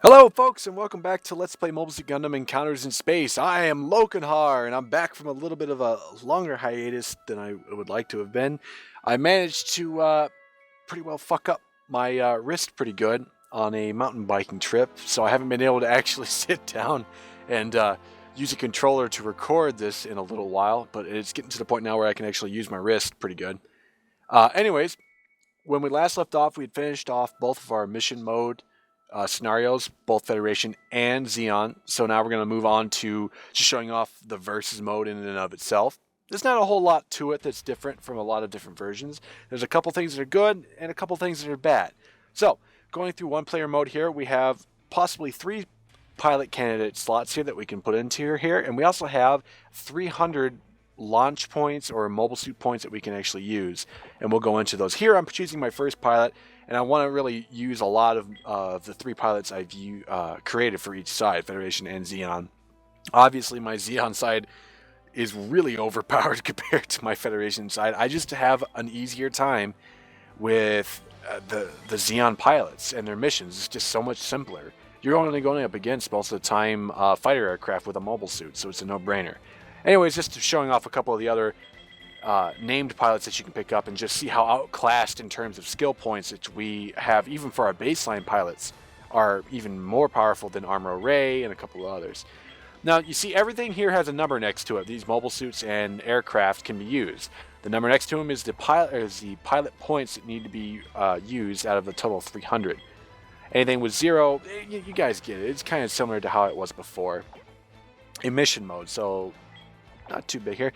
Hello, folks, and welcome back to Let's Play Mobile Suit Gundam Encounters in Space. I am Lokenhar, and I'm back from a little bit of a longer hiatus than I would like to have been. I managed to pretty well fuck up my wrist pretty good on a mountain biking trip, so I haven't been able to actually sit down and use a controller to record this in a little while, but it's getting to the point now where I can actually use my wrist pretty good. Anyways, when we last left off, we had finished off both of our mission mode scenarios, both Federation and Xeon. So now we're going to move on to just showing off the versus mode in and of itself. There's not a whole lot to it that's different from a lot of different versions. There's a couple things that are good and a couple things that are bad. So going through one player mode here, we have possibly 3 pilot candidate slots here that we can put into here, and we also have 300 launch points or mobile suit points that we can actually use, and we'll go into those. Here I'm choosing my first pilot, and I want to really use a lot of the 3 pilots I've created for each side, Federation and Xeon. Obviously my Xeon side is really overpowered compared to my Federation side. I just have an easier time with the Xeon pilots and their missions. It's just so much simpler. You're only going up against most of the time fighter aircraft with a mobile suit, so it's a no-brainer. Anyways, just showing off a couple of the other named pilots that you can pick up and just see how outclassed in terms of skill points that we have, even for our baseline pilots, are even more powerful than Armor Ray and a couple of others. Now, you see everything here has a number next to it. These mobile suits and aircraft can be used. The number next to them is the pilot points that need to be used out of the total of 300. Anything with 0, you guys get it. It's kind of similar to how it was before in mission mode, so not too big here.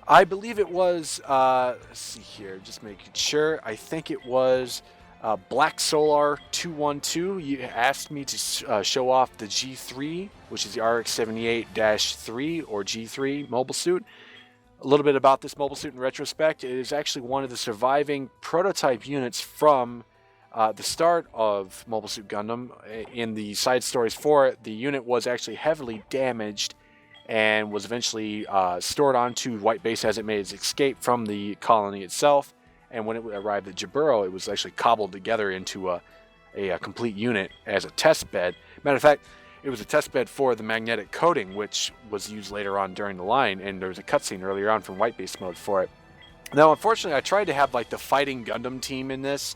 I believe it was, let's see here, just making sure. I think it was Black Solar 212. You asked me to show off the G3, which is the RX-78-3 or G3 mobile suit. A little bit about this mobile suit in retrospect. It is actually one of the surviving prototype units from the start of Mobile Suit Gundam. In the side stories for it, the unit was actually heavily damaged and was eventually stored onto White Base as it made its escape from the colony itself. And when it arrived at Jaburo, it was actually cobbled together into a complete unit as a test bed. Matter of fact, it was a test bed for the magnetic coating, which was used later on during the line, and there was a cutscene earlier on from White Base mode for it. Now, unfortunately, I tried to have like the fighting Gundam team in this,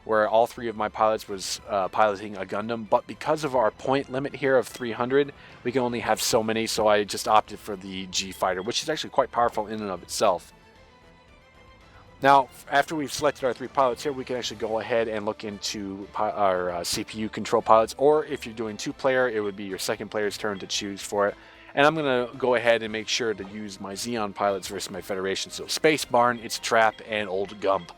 where all 3 of my pilots was piloting a Gundam, but because of our point limit here of 300, we can only have so many, so I just opted for the G Fighter, which is actually quite powerful in and of itself. Now, after we've selected our 3 pilots here, we can actually go ahead and look into our CPU control pilots, or if you're doing 2-player, it would be your second player's turn to choose for it. And I'm going to go ahead and make sure to use my Xeon pilots versus my Federation, so Space Barn, It's a Trap, and Old Gump.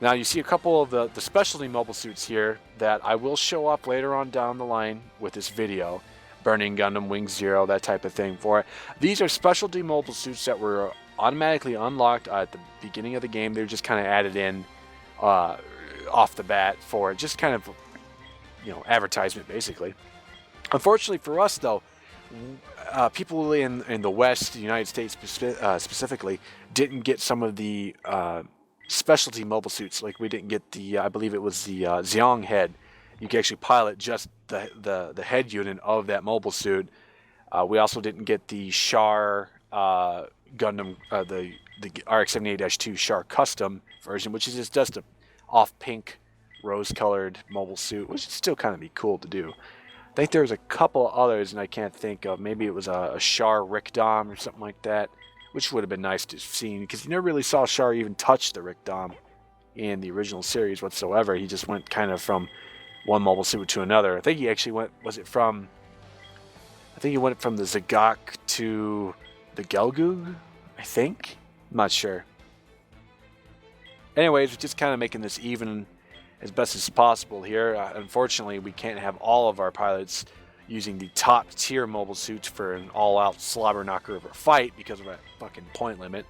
Now you see a couple of the specialty mobile suits here that I will show up later on down the line with this video. Burning Gundam, Wing Zero, that type of thing for it. These are specialty mobile suits that were automatically unlocked at the beginning of the game. They're just kind of added in off the bat for just kind of, advertisement basically. Unfortunately for us though, people in the West, the United States specifically, didn't get some of the specialty mobile suits. Like we didn't get the, I believe it was the Xiong head. You can actually pilot just the head unit of that mobile suit. We also didn't get the Char Gundam, the RX-78-2 Char Custom version, which is just a off pink rose-colored mobile suit, which is still kind of be cool to do. I think there's a couple others, and I can't think of. Maybe it was a Char Rick-Dom or something like that, which would have been nice to have seen, because you never really saw Char even touch the Rick-Dom in the original series whatsoever. He just went kind of from one mobile suit to another. I think he actually went, I think he went from the Zagok to the Gelgoog, I think? I'm not sure. Anyways, we're just kind of making this even as best as possible here. Unfortunately, we can't have all of our pilots using the top tier mobile suits for an all-out slobber knocker of a fight because of that fucking point limit,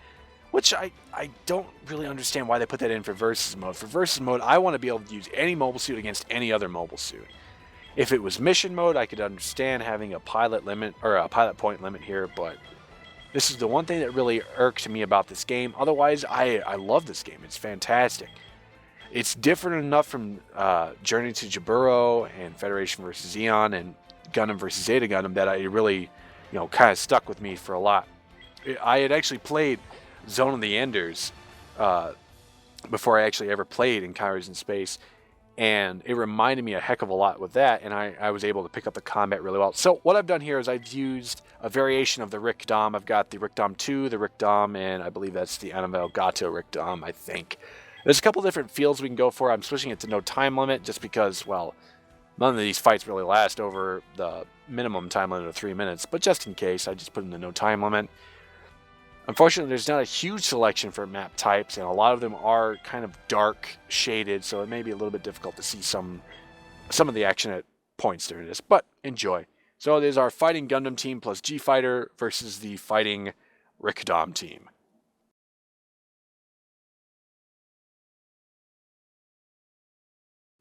which I don't really understand why they put that in for versus mode. For versus mode, I want to be able to use any mobile suit against any other mobile suit. If it was mission mode, I could understand having a pilot limit or a pilot point limit here, but this is the one thing that really irked me about this game. Otherwise, I love this game. It's fantastic. It's different enough from Journey to Jaburo and Federation versus Zeon and Gundam versus Zeta Gundam that I really, kind of stuck with me for a lot. I had actually played Zone of the Enders before I actually ever played Encounters in Space, and it reminded me a heck of a lot with that, and I was able to pick up the combat really well. So what I've done here is I've used a variation of the Rick Dom. I've got the Rick Dom 2, the Rick Dom, and I believe that's the Annabelle Gato Rick Dom, I think. There's a couple different fields we can go for. I'm switching it to no time limit just because, well, none of these fights really last over the minimum time limit of 3 minutes, but just in case, I just put in the no time limit. Unfortunately, there's not a huge selection for map types, and a lot of them are kind of dark shaded, so it may be a little bit difficult to see some of the action at points during this, but enjoy. So there's our Fighting Gundam team plus G-Fighter versus the Fighting Rick Dom team.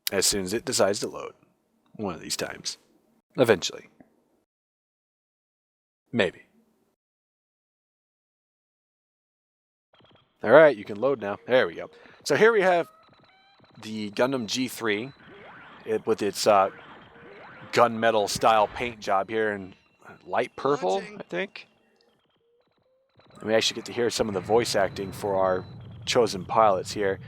As soon as it decides to load. One of these times. Eventually. Maybe. Alright, you can load now. There we go. So here we have the Gundam G3 with its gunmetal style paint job here in light purple, I think. And we actually get to hear some of the voice acting for our chosen pilots here.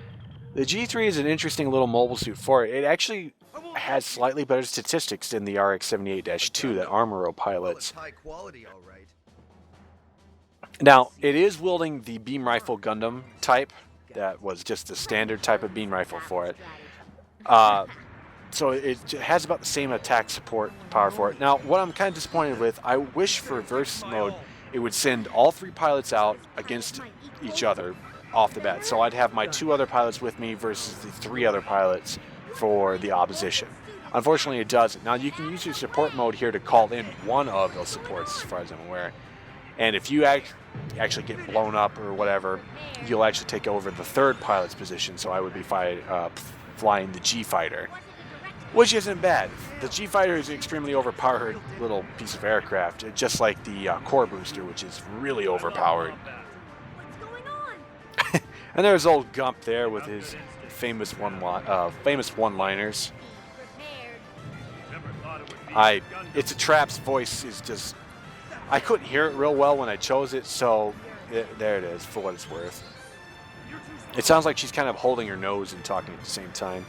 The G3 is an interesting little mobile suit for it. It actually has slightly better statistics than the RX-78-2 that Amuro pilots. Now, it is wielding the beam rifle Gundam type. That was just the standard type of beam rifle for it. So it has about the same attack support power for it. Now, what I'm kind of disappointed with, I wish for versus mode, it would send all 3 pilots out against each other off the bat. So I'd have my 2 other pilots with me versus the 3 other pilots for the opposition. Unfortunately, it doesn't. Now, you can use your support mode here to call in one of those supports, as far as I'm aware. And if you actually get blown up or whatever, you'll actually take over the 3rd pilot's position. So I would be flying the G-Fighter, which isn't bad. The G-Fighter is an extremely overpowered little piece of aircraft, just like the Core Booster, which is really overpowered. And there's old Gump there with his famous one-liners. It's a Trap's voice is just... I couldn't hear it real well when I chose it, so there it is, for what it's worth. It sounds like she's kind of holding her nose and talking at the same time.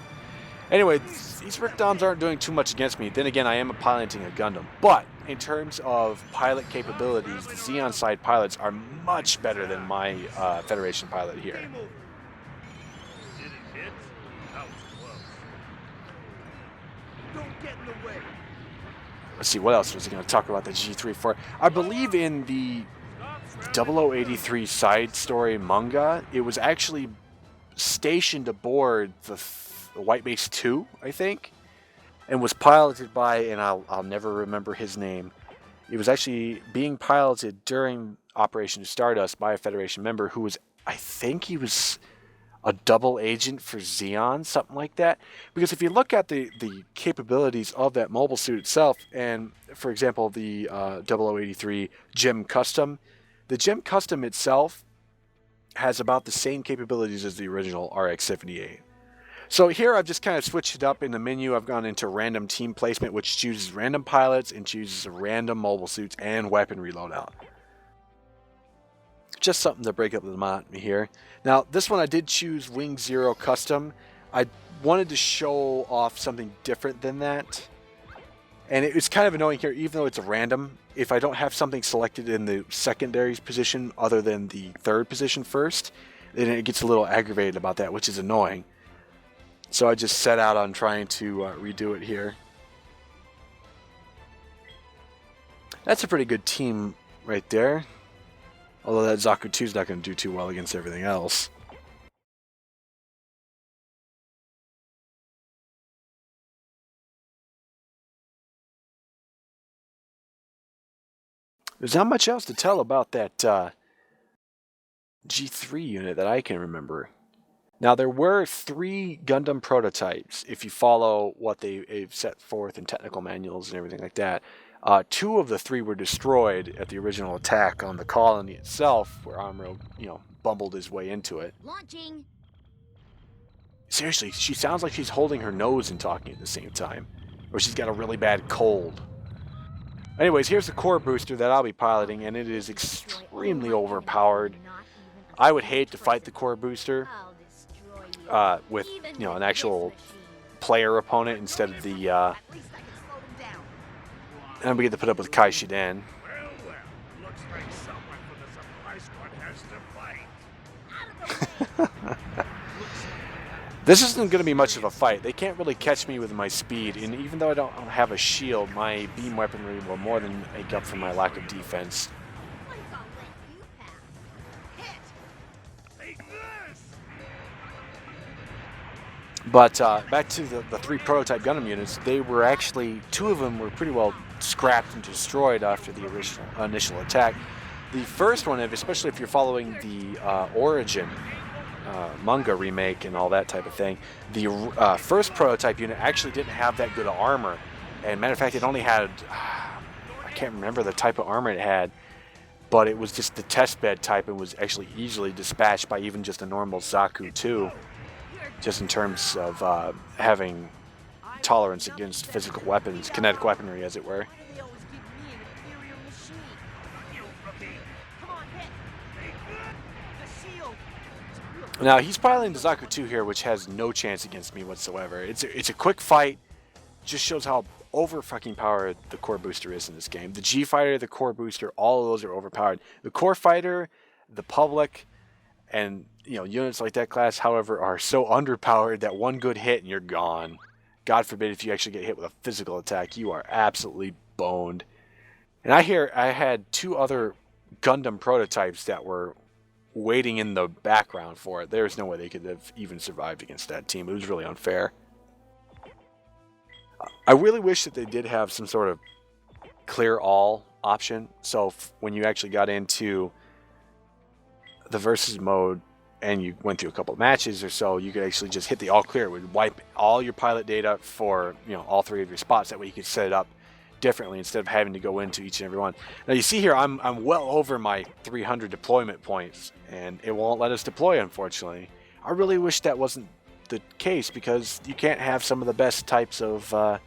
Anyway, these Rick Doms aren't doing too much against me. Then again, I am piloting a Gundam. But in terms of pilot capabilities, the Zeon side pilots are much better than my Federation pilot here. Let's see, what else was he going to talk about the G3 for? I believe in the 0083 side story manga, it was actually stationed aboard the White Base 2, I think, and was piloted by, and I'll never remember his name. It was actually being piloted during Operation Stardust by a Federation member who was, I think he was a double agent for Zeon, something like that. Because if you look at the capabilities of that mobile suit itself, and for example, the 0083 Gem Custom, the Gem Custom itself has about the same capabilities as the original RX-78. So here I've just kind of switched it up in the menu. I've gone into random team placement, which chooses random pilots and chooses random mobile suits and weaponry loadout. Just something to break up the monotony here. Now, this one I did choose Wing Zero Custom. I wanted to show off something different than that. And it's kind of annoying here, even though it's random. If I don't have something selected in the secondary position other than the 3rd position first, then it gets a little aggravated about that, which is annoying. So I just set out on trying to redo it here. That's a pretty good team right there. Although that Zaku 2 is not going to do too well against everything else. There's not much else to tell about that G3 unit that I can remember. Now, there were 3 Gundam prototypes, if you follow what they've set forth in technical manuals and everything like that. 2 of the 3 were destroyed at the original attack on the colony itself, where Amuro, bumbled his way into it. Launching. Seriously, she sounds like she's holding her nose and talking at the same time. Or she's got a really bad cold. Anyways, here's the core booster that I'll be piloting, and it is extremely overpowered. I would hate to fight the core booster with, you know, an actual player opponent instead of the, and we get to put up with Kai Shidan. Looks like someone from the supply squad has to fight. This isn't going to be much of a fight. They can't really catch me with my speed, and even though I don't have a shield, my beam weaponry will more than make up for my lack of defense. But back to the 3 prototype Gundam units, they were actually, 2 of them were pretty well scrapped and destroyed after the initial attack. The first one, especially if you're following the Origin manga remake and all that type of thing, the first prototype unit actually didn't have that good of armor. And matter of fact, it only had, I can't remember the type of armor it had, but it was just the test bed type and was actually easily dispatched by even just a normal Zaku 2, just in terms of having tolerance against physical weapons, kinetic weaponry as it were. Now, he's piloting the Zaku 2 here, which has no chance against me whatsoever. It's a quick fight, just shows how over-fucking-powered the core booster is in this game. The G-Fighter, the core booster, all of those are overpowered. The core fighter, the public, and units like that class, however, are so underpowered that one good hit and you're gone. God forbid if you actually get hit with a physical attack, you are absolutely boned. And I had 2 other Gundam prototypes that were waiting in the background for it. There's no way they could have even survived against that team. It was really unfair. I really wish that they did have some sort of clear all option. So when you actually got into the versus mode and you went through a couple of matches or so, you could actually just hit the all clear. It would wipe all your pilot data for all 3 of your spots. That way you could set it up differently instead of having to go into each and every one. Now you see here I'm well over my 300 deployment points, and it won't let us deploy, unfortunately. I really wish that wasn't the case, because you can't have some of the best types of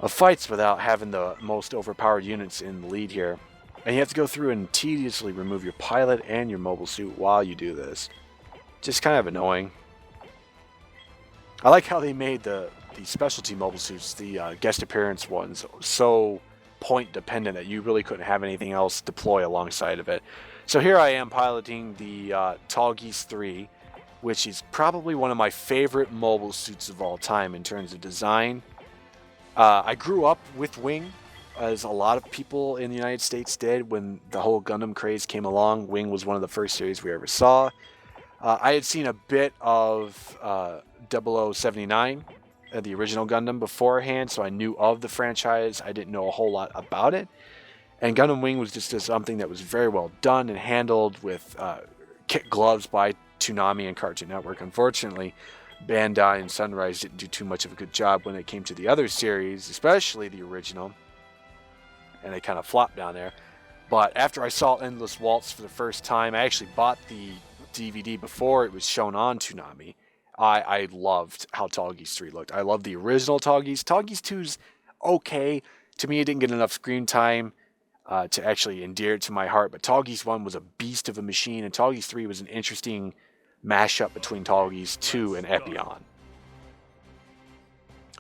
fights without having the most overpowered units in the lead here. And you have to go through and tediously remove your pilot and your mobile suit while you do this. Just kind of annoying. I like how they made the specialty mobile suits, the guest appearance ones, so point dependent that you really couldn't have anything else deploy alongside of it. So here I am piloting the Tallgeese 3, which is probably one of my favorite mobile suits of all time in terms of design. I grew up with Wing, as a lot of people in the United States did when the whole Gundam craze came along. Wing was one of the first series we ever saw. I had seen a bit of 0079, the original Gundam, beforehand, so I knew of the franchise. I didn't know a whole lot about it. And Gundam Wing was just something that was very well done and handled with kit gloves by Toonami and Cartoon Network. Unfortunately, Bandai and Sunrise didn't do too much of a good job when it came to the other series, especially the original. And they kind of flopped down there. But after I saw Endless Waltz for the first time, I actually bought the DVD before it was shown on Toonami. I loved how Tallgeese 3 looked. I love the original Tallgeese. Tallgeese 2's okay. To me, it didn't get enough screen time to actually endear it to my heart. But Tallgeese 1 was a beast of a machine, and Tallgeese 3 was an interesting mashup between Tallgeese 2 and Epion.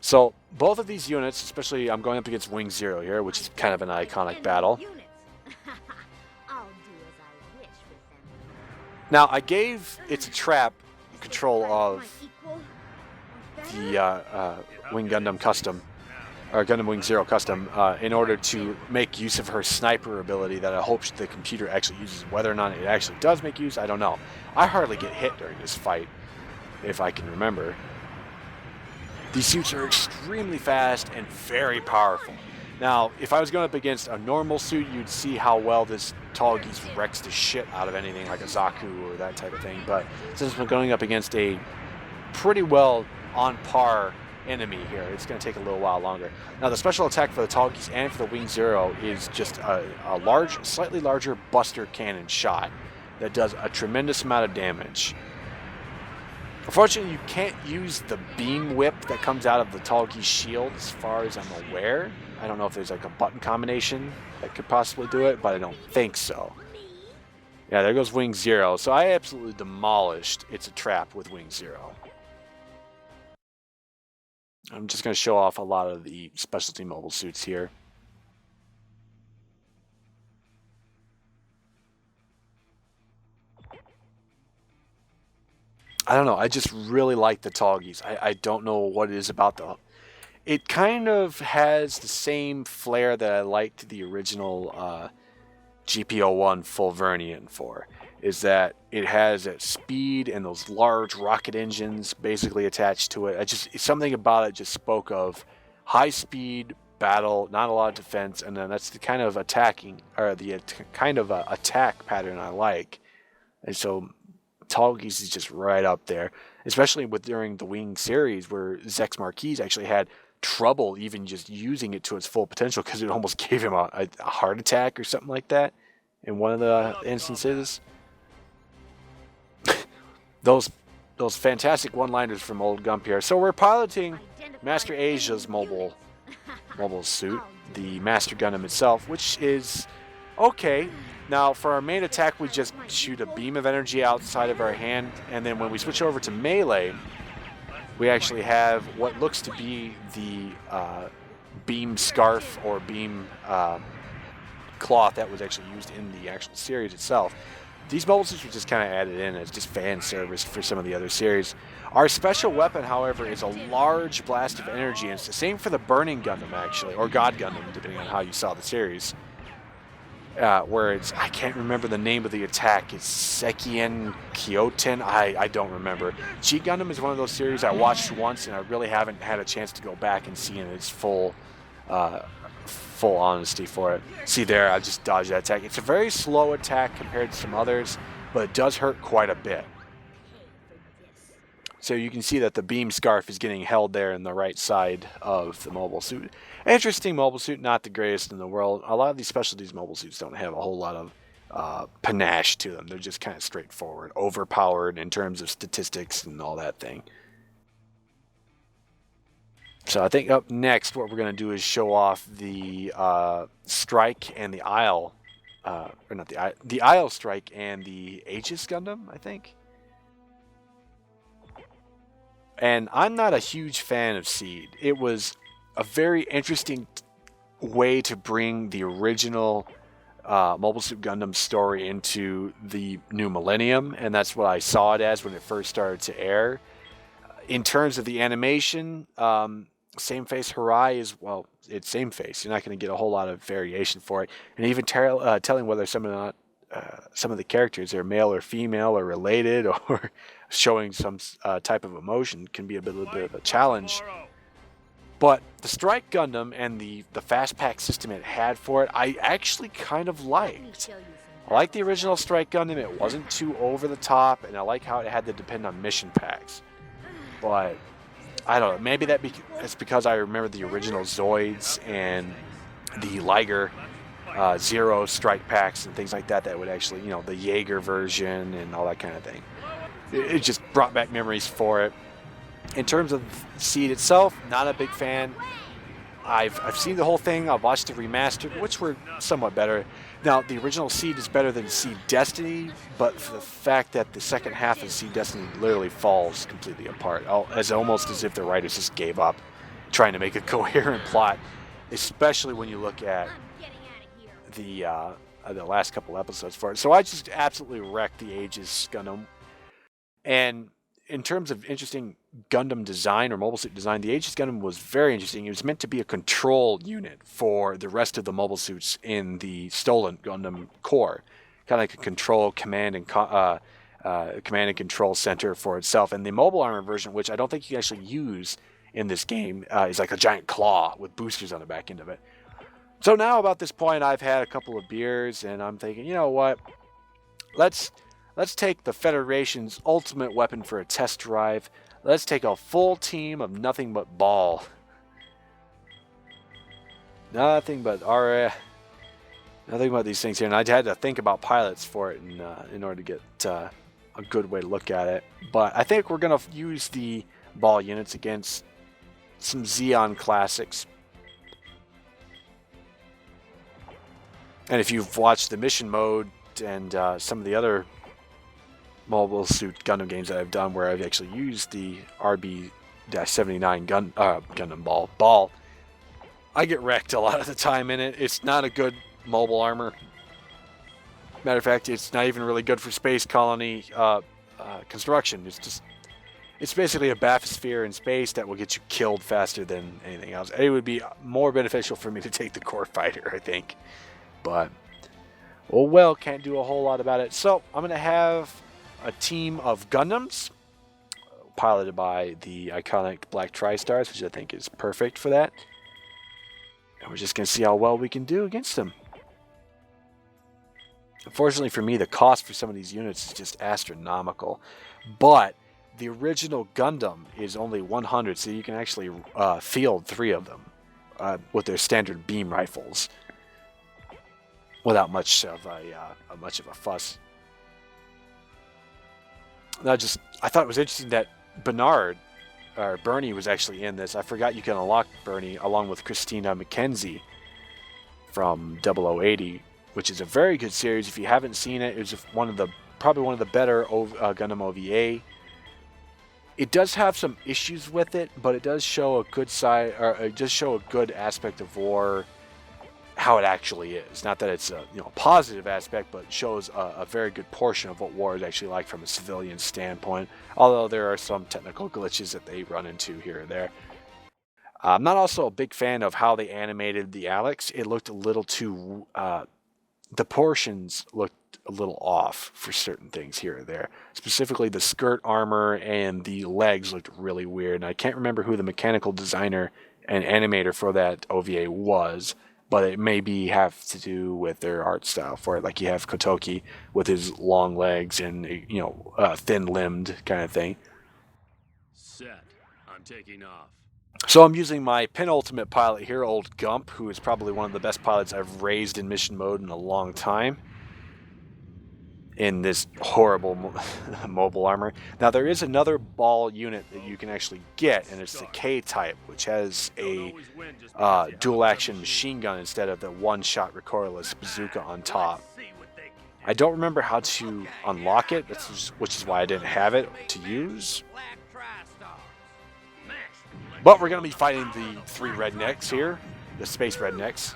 So both of these units, especially I'm going up against Wing Zero here, which is kind of an iconic battle. Now I gave It's a Trap control of the Wing Gundam Custom, or Gundam Wing Zero Custom, in order to make use of her sniper ability that I hope the computer actually uses. Whether or not it actually does make use, I don't know. I hardly get hit during this fight, if I can remember. These suits are extremely fast and very powerful. Now, if I was going up against a normal suit, you'd see how well this Tallgeese wrecks the shit out of anything like a Zaku or that type of thing. But since we're going up against a pretty well on par enemy here, it's going to take a little while longer. Now, the special attack for the Tallgeese and for the Wing Zero is just a slightly larger buster cannon shot that does a tremendous amount of damage. Unfortunately, you can't use the beam whip that comes out of the Tallgeese shield as far as I'm aware. I don't know if there's like a button combination that could possibly do it, but I don't think so. Yeah, there goes Wing Zero. So I absolutely demolished It's a Trap with Wing Zero. I'm just going to show off a lot of the specialty mobile suits here. I don't know. I just really like the Tallgeese. I don't know what it is about the... It kind of has the same flair that I liked the original GP01 Fulvernian for. Is that it has that speed and those large rocket engines basically attached to it. Something about it just spoke of high speed battle, not a lot of defense, and then that's the kind of attacking or the kind of attack pattern I like. And so Tallgeese is just right up there, especially with during the Wing series where Zex Marquis actually had trouble even just using it to its full potential because it almost gave him a heart attack or something like that in one of the instances. those fantastic one-liners from old Gump here. So we're piloting Master Asia's mobile suit, the Master Gundam itself, which is okay. Now, for our main attack, we just shoot a beam of energy outside of our hand, and then when we switch over to melee, we actually have what looks to be the beam scarf or beam cloth that was actually used in the actual series itself. These mobile suits were just kind of added in as just fan service for some of the other series. Our special weapon, however, is a large blast of energy, and it's the same for the Burning Gundam, actually, or God Gundam, depending on how you saw the series. Where it's, I can't remember the name of the attack. It's Sekien Kyoten. I don't remember. G Gundam is one of those series I watched once, and I really haven't had a chance to go back and see in its full honesty for it. See there, I just dodged that attack. It's a very slow attack compared to some others, but it does hurt quite a bit. So you can see that the beam scarf is getting held there in the right side of the mobile suit. Interesting mobile suit, not the greatest in the world. A lot of these specialties mobile suits don't have a whole lot of panache to them. They're just kind of straightforward, overpowered in terms of statistics and all that thing. So I think up next what we're going to do is show off the Strike and the Isle. Or not the Isle Strike and the Aegis Gundam, I think. And I'm not a huge fan of Seed. It was a very interesting way to bring the original Mobile Suit Gundam story into the new millennium, and that's what I saw it as when it first started to air. In terms of the animation, Same Face Harai is, well, it's same face. You're not going to get a whole lot of variation for it. And even telling whether some of the characters are male or female or related or showing some type of emotion can be a little bit of a challenge. But the Strike Gundam and the fast pack system it had for it, I actually kind of liked. I like the original Strike Gundam. It wasn't too over the top, and I like how it had to depend on mission packs. But I don't know. Maybe it's because I remember the original Zoids and the Liger Zero strike packs and things like that would actually, the Jaeger version and all that kind of thing. It just brought back memories for it. In terms of Seed itself, not a big fan. I've seen the whole thing. I've watched the remastered, which were somewhat better. Now, the original Seed is better than Seed Destiny, but for the fact that the second half of Seed Destiny literally falls completely apart, almost as if the writers just gave up trying to make a coherent plot, especially when you look at the last couple episodes for it. So I just absolutely wrecked the Aegis Gundam. And in terms of interesting Gundam design or mobile suit design, the Aegis Gundam was very interesting. It was meant to be a control unit for the rest of the mobile suits in the stolen Gundam Core, kind of like a command and control center for itself. And the mobile armor version, which I don't think you can actually use in this game, is like a giant claw with boosters on the back end of it. So now about this point, I've had a couple of beers, and I'm thinking, you know what? Let's take the Federation's ultimate weapon for a test drive. Let's take a full team of nothing but ball. Nothing but these things here. And I had to think about pilots for it in order to get a a good way to look at it. But I think we're going to use the ball units against some Xeon classics. And if you've watched the mission mode and some of the other Mobile Suit Gundam games that I've done where I've actually used the RB-79 Gundam ball, I get wrecked a lot of the time in it. It's not a good mobile armor. Matter of fact, it's not even really good for space colony construction. It's basically a bathysphere in space that will get you killed faster than anything else. It would be more beneficial for me to take the core fighter, I think. But, oh well, can't do a whole lot about it. So, I'm going to have a team of Gundams, piloted by the iconic Black Tri-Stars, which I think is perfect for that. And we're just going to see how well we can do against them. Unfortunately for me, the cost for some of these units is just astronomical. But the original Gundam is only 100, so you can actually field 3 of them with their standard beam rifles without much of a fuss. Now, I thought it was interesting that Bernie was actually in this. I forgot you can unlock Bernie along with Christina McKenzie from 0080, which is a very good series. If you haven't seen it, it's probably one of the better Gundam OVA. It does have some issues with it, but it does show a good side, or it does show a good aspect of war, how it actually is. Not that it's a positive aspect, but it shows a very good portion of what war is actually like from a civilian standpoint. Although there are some technical glitches that they run into here and there. I'm not also a big fan of how they animated the Alex. It looked a little too. The portions looked a little off for certain things here and there. Specifically, the skirt armor and the legs looked really weird. And I can't remember who the mechanical designer and animator for that OVA was, but it maybe have to do with their art style for it. Like you have Kotoki with his long legs and thin-limbed kind of thing. Set. I'm taking off. So I'm using my penultimate pilot here, Old Gump, who is probably one of the best pilots I've raised in mission mode in a long time, in this horrible mobile armor. Now there is another ball unit that you can actually get, and it's the K-type, which has a dual-action machine gun instead of the one-shot recoilless bazooka on top. I don't remember how to unlock it, which is why I didn't have it to use. But we're going to be fighting the 3 Rednecks here, the Space Rednecks.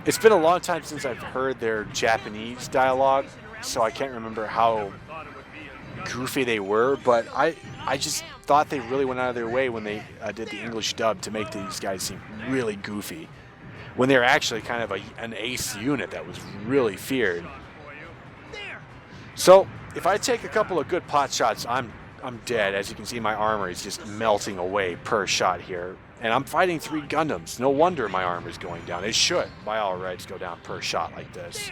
It's been a long time since I've heard their Japanese dialogue, so I can't remember how goofy they were, but I just thought they really went out of their way when they did the English dub to make these guys seem really goofy, when they're actually kind of an ace unit that was really feared. So, if I take a couple of good pot shots, I'm dead. As you can see, my armor is just melting away per shot here. And I'm fighting 3 Gundams. No wonder my armor is going down. It should, by all rights, go down per shot like this.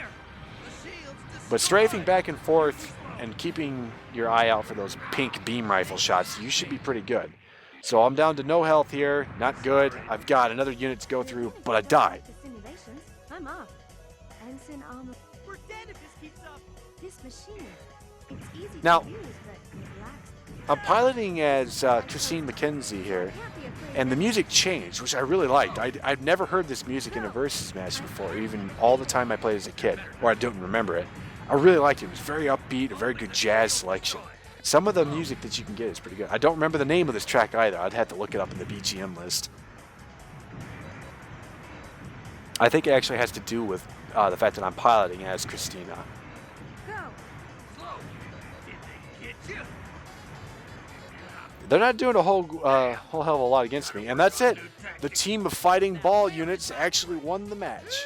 But strafing back and forth and keeping your eye out for those pink beam rifle shots, you should be pretty good. So I'm down to no health here. Not good. I've got another unit to go through, but I died. I'm off. Ensign armor. We're dead if this keeps up. This machine. It's easy Now, to use, but it lacks. I'm piloting as Christine McKenzie here, and the music changed, which I really liked. I've never heard this music in a versus match before, even all the time I played as a kid, or I don't remember it. I really liked it. It was very upbeat, a very good jazz selection. Some of the music that you can get is pretty good. I don't remember the name of this track either. I'd have to look it up in the BGM list. I think it actually has to do with the fact that I'm piloting as Christina. They're not doing a whole hell of a lot against me, and that's it. The team of fighting ball units actually won the match.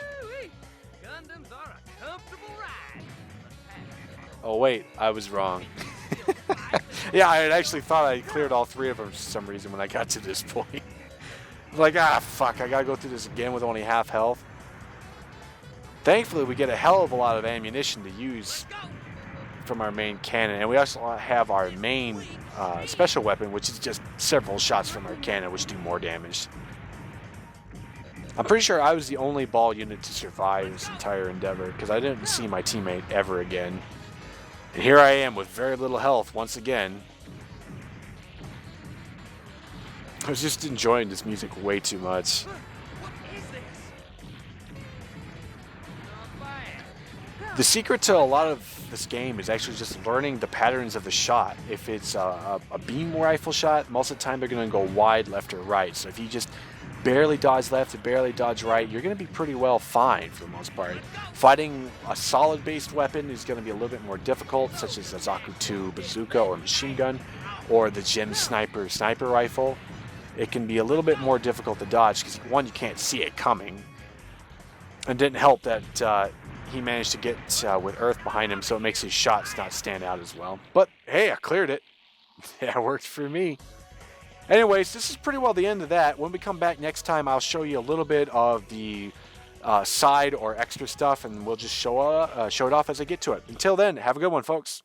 Oh wait, I was wrong. Yeah, I had actually thought I cleared all 3 of them for some reason when I got to this point. Like, fuck, I gotta go through this again with only half health. Thankfully, we get a hell of a lot of ammunition to use from our main cannon, and we also have our main special weapon, which is just several shots from our cannon, which do more damage. I'm pretty sure I was the only ball unit to survive this entire endeavor because I didn't see my teammate ever again. And here I am with very little health once again. I was just enjoying this music way too much. The secret to a lot of this game is actually just learning the patterns of the shot. If it's a beam rifle shot, most of the time they're going to go wide left or right. So if you just barely dodge left and barely dodge right, you're going to be pretty well fine for the most part. Fighting a solid based weapon is going to be a little bit more difficult, such as the Zaku 2 bazooka or machine gun, or the Gem sniper rifle. It can be a little bit more difficult to dodge because, one, you can't see it coming. And didn't help that he managed to get with Earth behind him, so it makes his shots not stand out as well. But hey, I cleared it. That worked for me. Anyways, this is pretty well the end of that. When we come back next time, I'll show you a little bit of the side or extra stuff, and we'll just show it off as I get to it. Until then, have a good one, folks.